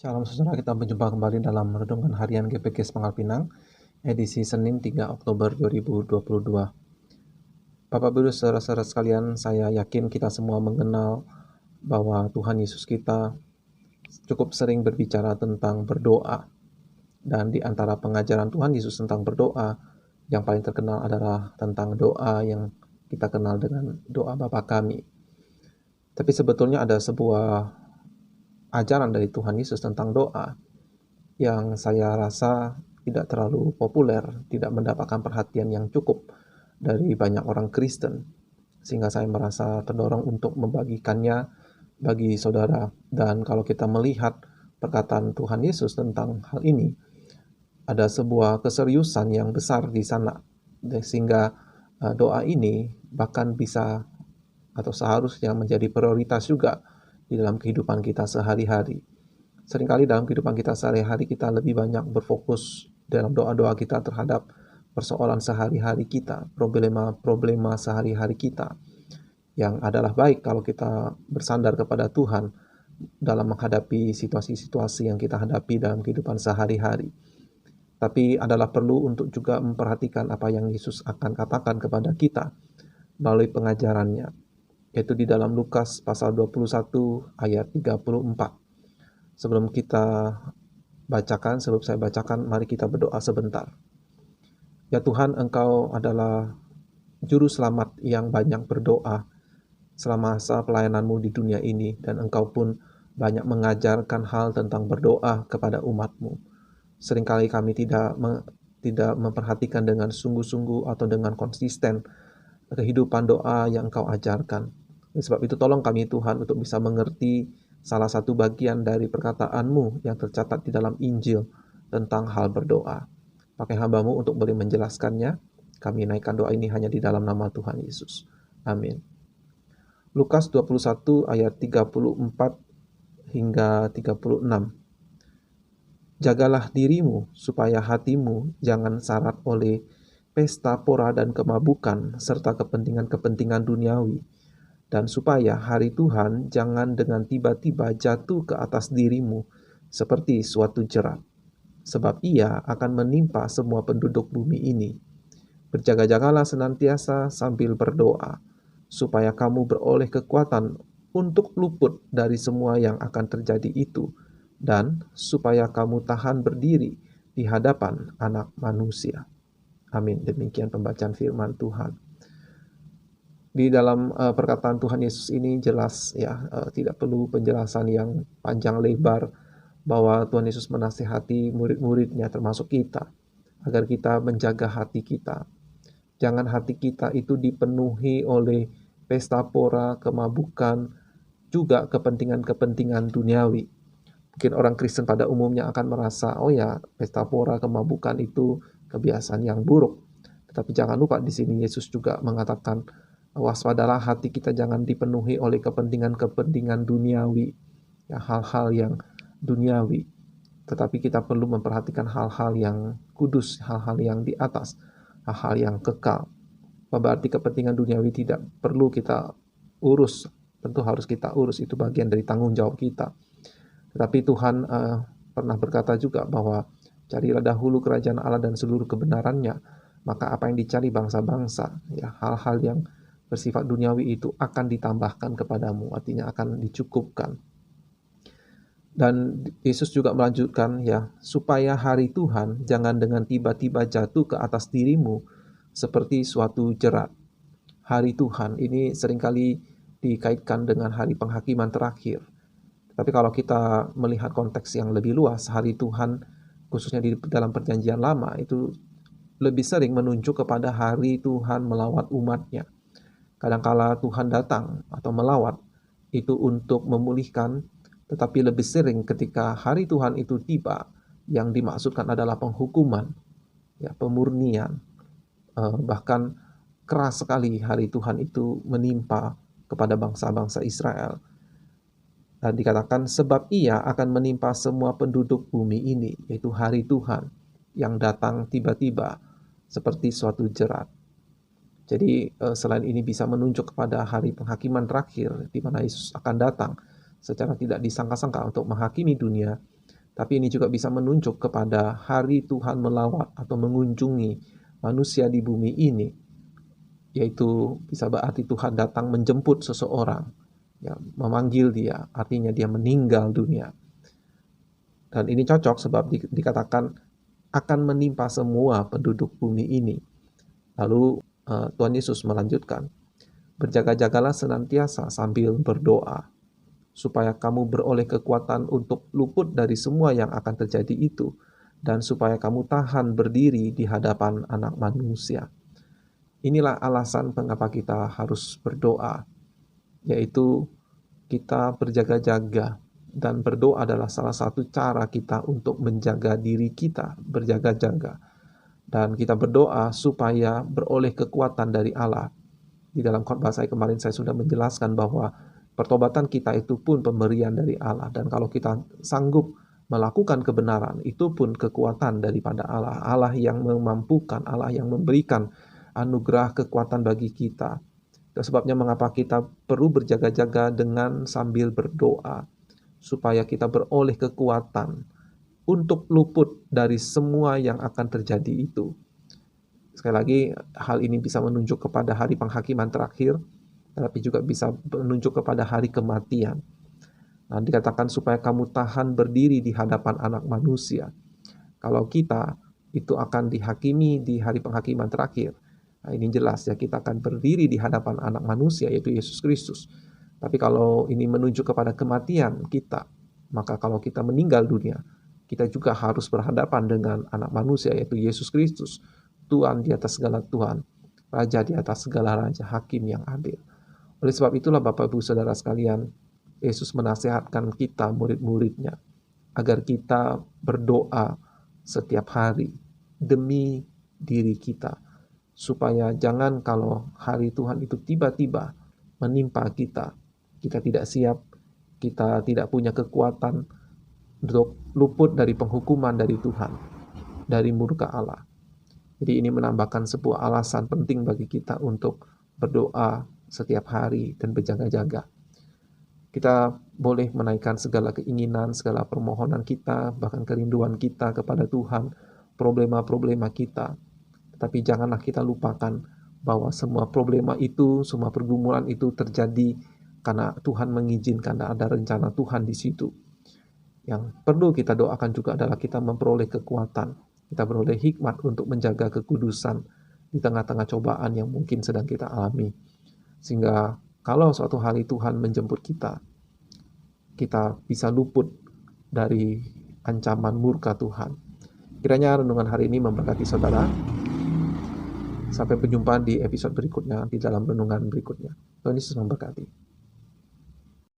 Salam saudara, kita berjumpa kembali dalam Renungan Harian GPG Pangkal Pinang, edisi Senin 3 Oktober 2022. Bapak Ibu saudara-saudara sekalian, saya yakin kita semua mengenal bahwa Tuhan Yesus kita cukup sering berbicara tentang berdoa. Dan di antara pengajaran Tuhan Yesus tentang berdoa, yang paling terkenal adalah tentang doa yang kita kenal dengan doa Bapa Kami. Tapi sebetulnya ada sebuah ajaran dari Tuhan Yesus tentang doa yang saya rasa tidak terlalu populer, tidak mendapatkan perhatian yang cukup dari banyak orang Kristen, sehingga saya merasa terdorong untuk membagikannya bagi saudara. Dan kalau kita melihat perkataan Tuhan Yesus tentang hal ini, ada sebuah keseriusan yang besar di sana, sehingga doa ini bahkan bisa atau seharusnya menjadi prioritas juga di dalam kehidupan kita sehari-hari. Seringkali dalam kehidupan kita sehari-hari kita lebih banyak berfokus dalam doa-doa kita terhadap persoalan sehari-hari kita, problema-problema sehari-hari kita, yang adalah baik kalau kita bersandar kepada Tuhan dalam menghadapi situasi-situasi yang kita hadapi dalam kehidupan sehari-hari. Tapi adalah perlu untuk juga memperhatikan apa yang Yesus akan katakan kepada kita melalui pengajarannya, yaitu di dalam Lukas pasal 21 ayat 34. Sebelum saya bacakan, mari kita berdoa sebentar. Ya Tuhan, Engkau adalah juru selamat yang banyak berdoa selama masa pelayanan-Mu di dunia ini, dan Engkau pun banyak mengajarkan hal tentang berdoa kepada umat-Mu. Seringkali kami tidak memperhatikan dengan sungguh-sungguh atau dengan konsisten kehidupan doa yang Engkau ajarkan. Sebab itu tolong kami Tuhan untuk bisa mengerti salah satu bagian dari perkataan-Mu yang tercatat di dalam Injil tentang hal berdoa. Pakai hamba-Mu untuk boleh menjelaskannya. Kami naikkan doa ini hanya di dalam nama Tuhan Yesus. Amin. Lukas 21 ayat 34 hingga 36. Jagalah dirimu supaya hatimu jangan syarat oleh pesta pora dan kemabukan serta kepentingan-kepentingan duniawi, dan supaya hari Tuhan jangan dengan tiba-tiba jatuh ke atas dirimu seperti suatu jerat, sebab ia akan menimpa semua penduduk bumi ini. Berjaga-jagalah senantiasa sambil berdoa, supaya kamu beroleh kekuatan untuk luput dari semua yang akan terjadi itu, dan supaya kamu tahan berdiri di hadapan Anak Manusia. Amin. Demikian pembacaan firman Tuhan. Di dalam perkataan Tuhan Yesus ini jelas tidak perlu penjelasan yang panjang lebar bahwa Tuhan Yesus menasihati murid-muridnya termasuk kita agar kita menjaga hati kita. Jangan hati kita itu dipenuhi oleh pesta pora, kemabukan, juga kepentingan-kepentingan duniawi. Mungkin orang Kristen pada umumnya akan merasa, pesta pora, kemabukan itu kebiasaan yang buruk. Tetapi jangan lupa di sini Yesus juga mengatakan, waspadalah hati kita jangan dipenuhi oleh kepentingan-kepentingan duniawi, hal-hal yang duniawi. Tetapi kita perlu memperhatikan hal-hal yang kudus, hal-hal yang di atas, hal-hal yang kekal. Berarti kepentingan duniawi tidak perlu kita urus, tentu harus kita urus, itu bagian dari tanggung jawab kita. Tetapi Tuhan pernah berkata juga bahwa carilah dahulu kerajaan Allah dan seluruh kebenarannya, maka apa yang dicari bangsa-bangsa, hal-hal yang bersifat duniawi itu akan ditambahkan kepadamu, artinya akan dicukupkan. Dan Yesus juga melanjutkan supaya hari Tuhan jangan dengan tiba-tiba jatuh ke atas dirimu seperti suatu jerat. Hari Tuhan ini seringkali dikaitkan dengan hari penghakiman terakhir. Tapi kalau kita melihat konteks yang lebih luas, hari Tuhan khususnya di dalam perjanjian lama itu lebih sering menunjuk kepada hari Tuhan melawat umatnya. Kadangkala Tuhan datang atau melawat itu untuk memulihkan, tetapi lebih sering ketika hari Tuhan itu tiba, yang dimaksudkan adalah penghukuman, pemurnian. Bahkan keras sekali hari Tuhan itu menimpa kepada bangsa-bangsa Israel. Dan dikatakan sebab ia akan menimpa semua penduduk bumi ini, yaitu hari Tuhan yang datang tiba-tiba seperti suatu jerat. Jadi selain ini bisa menunjuk kepada hari penghakiman terakhir di mana Yesus akan datang secara tidak disangka-sangka untuk menghakimi dunia, Tapi ini juga bisa menunjuk kepada hari Tuhan melawat atau mengunjungi manusia di bumi ini, yaitu bisa berarti Tuhan datang menjemput seseorang, ya, memanggil dia, artinya dia meninggal dunia. Dan ini cocok sebab dikatakan akan menimpa semua penduduk bumi ini. Lalu Tuhan Yesus melanjutkan, berjaga-jagalah senantiasa sambil berdoa, supaya kamu beroleh kekuatan untuk luput dari semua yang akan terjadi itu, dan supaya kamu tahan berdiri di hadapan Anak Manusia. Inilah alasan mengapa kita harus berdoa, yaitu kita berjaga-jaga, dan berdoa adalah salah satu cara kita untuk menjaga diri kita, berjaga-jaga. Dan kita berdoa supaya beroleh kekuatan dari Allah. Di dalam khotbah saya kemarin saya sudah menjelaskan bahwa pertobatan kita itu pun pemberian dari Allah. Dan kalau kita sanggup melakukan kebenaran, itu pun kekuatan daripada Allah. Allah yang memampukan, Allah yang memberikan anugerah kekuatan bagi kita. Dan sebabnya mengapa kita perlu berjaga-jaga dengan sambil berdoa, supaya kita beroleh kekuatan untuk luput dari semua yang akan terjadi itu. Sekali lagi, hal ini bisa menunjuk kepada hari penghakiman terakhir, tetapi juga bisa menunjuk kepada hari kematian. Nah, dikatakan supaya kamu tahan berdiri di hadapan Anak Manusia. Kalau kita itu akan dihakimi di hari penghakiman terakhir, nah ini jelas ya, kita akan berdiri di hadapan Anak Manusia, yaitu Yesus Kristus. Tapi kalau ini menunjuk kepada kematian kita, maka kalau kita meninggal dunia, kita juga harus berhadapan dengan Anak Manusia, yaitu Yesus Kristus, Tuhan di atas segala Tuhan, Raja di atas segala Raja, Hakim yang adil. Oleh sebab itulah Bapak Ibu Saudara sekalian, Yesus menasihatkan kita murid-muridnya, agar kita berdoa setiap hari demi diri kita, supaya jangan kalau hari Tuhan itu tiba-tiba menimpa kita, kita tidak siap, kita tidak punya kekuatan untuk luput dari penghukuman dari Tuhan, dari murka Allah. Jadi ini menambahkan sebuah alasan penting bagi kita untuk berdoa setiap hari dan berjaga-jaga. Kita boleh menaikkan segala keinginan, segala permohonan kita, bahkan kerinduan kita kepada Tuhan, problema-problema kita. Tetapi janganlah kita lupakan bahwa semua problema itu, semua pergumulan itu terjadi karena Tuhan mengizinkan, dan ada rencana Tuhan di situ. Yang perlu kita doakan juga adalah kita memperoleh kekuatan, kita beroleh hikmat untuk menjaga kekudusan di tengah-tengah cobaan yang mungkin sedang kita alami. Sehingga kalau suatu hari Tuhan menjemput kita, kita bisa luput dari ancaman murka Tuhan. Kiranya renungan hari ini memberkati saudara. Sampai berjumpa di episode berikutnya, di dalam renungan berikutnya. Tuhan Yesus memberkati.